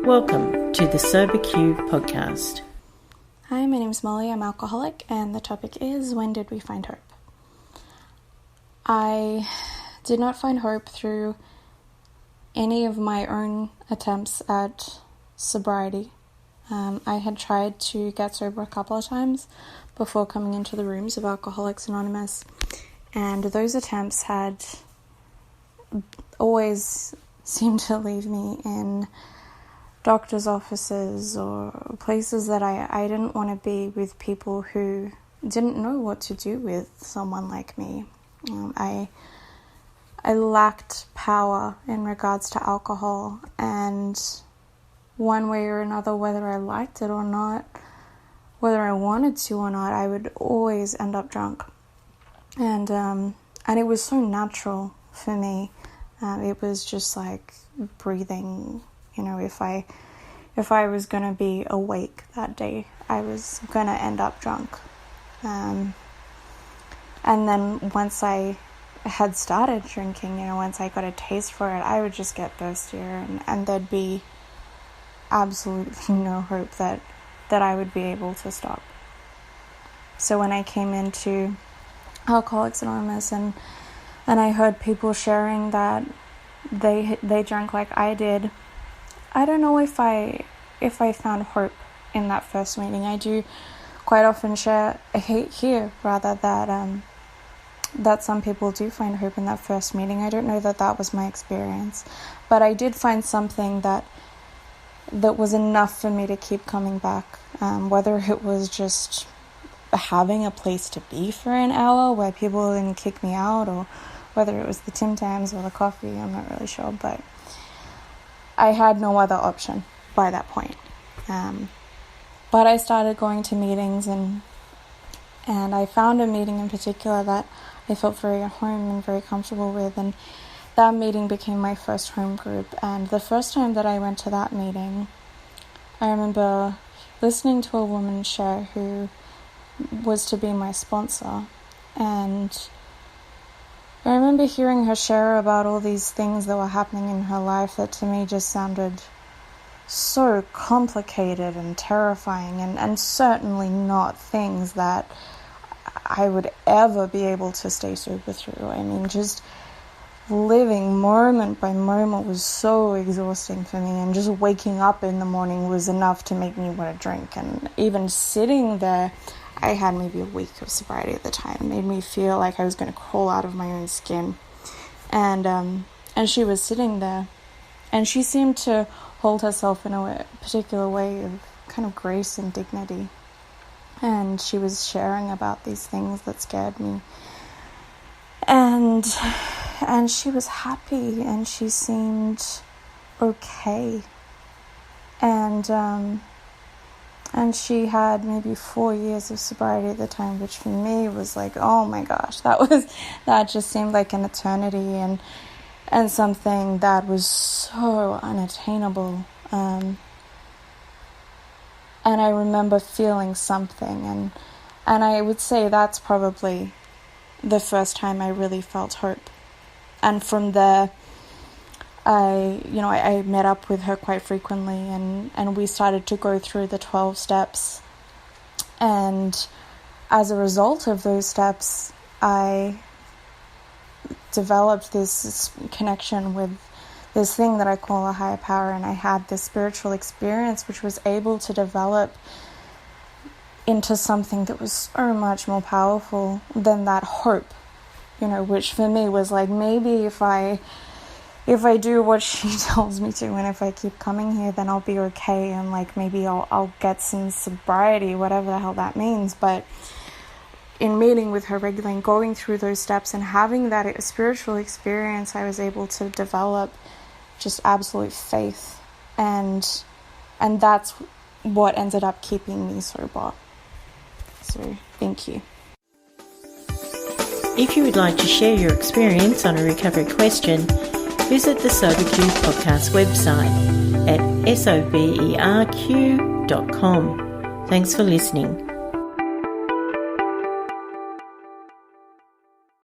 Welcome to the SoberQ podcast. Hi, my name is Molly. I'm alcoholic, and the topic is, when did we find hope? I did not find hope through any of my own attempts at sobriety. I had tried to get sober a couple of times before coming into the rooms of Alcoholics Anonymous, and those attempts had always seemed to leave me in doctor's offices or places that I didn't want to be, with people who didn't know what to do with someone like me. I lacked power in regards to alcohol, and one way or another, whether I liked it or not, whether I wanted to or not, I would always end up drunk. And it was so natural for me. It was just like breathing. You know, if I was going to be awake that day, I was going to end up drunk. And then once I had started drinking, once I got a taste for it, I would just get thirstier, and there'd be absolutely no hope that I would be able to stop. So when I came into Alcoholics Anonymous and I heard people sharing that they drank like I did, I don't know if I found hope in that first meeting. I do quite often hear that some people do find hope in that first meeting. I don't know that was my experience, but I did find something that was enough for me to keep coming back, whether it was just having a place to be for an hour where people didn't kick me out, or whether it was the Tim Tams or the coffee. I'm not really sure, but I had no other option by that point. But I started going to meetings, and I found a meeting in particular that I felt very at home and very comfortable with, and that meeting became my first home group. And the first time that I went to that meeting, I remember listening to a woman share who was to be my sponsor, and I remember hearing her share about all these things that were happening in her life that to me just sounded so complicated and terrifying, and certainly not things that I would ever be able to stay sober through. I mean, just living moment by moment was so exhausting for me, and just waking up in the morning was enough to make me want to drink. And even sitting there, I had maybe a week of sobriety at the time. It made me feel like I was going to crawl out of my own skin. And she was sitting there, and she seemed to hold herself in a particular way of kind of grace and dignity. And she was sharing about these things that scared me. And she was happy, and she seemed okay. And she had maybe 4 years of sobriety at the time, which for me was like, oh my gosh, that just seemed like an eternity, and something that was so unattainable. And I remember feeling something, and I would say that's probably the first time I really felt hope. And from there, I met up with her quite frequently, and we started to go through the 12 steps. And as a result of those steps, I developed this connection with this thing that I call a higher power, and I had this spiritual experience which was able to develop into something that was so much more powerful than that hope, which for me was like, maybe if I do what she tells me to, and if I keep coming here, then I'll be okay, and like maybe I'll get some sobriety, whatever the hell that means. But in meeting with her regularly and going through those steps and having that spiritual experience, I was able to develop just absolute faith, and that's what ended up keeping me sober. So thank you. If you would like to share your experience on a recovery question, visit the SoberQ podcast website at soberq.com. Thanks for listening.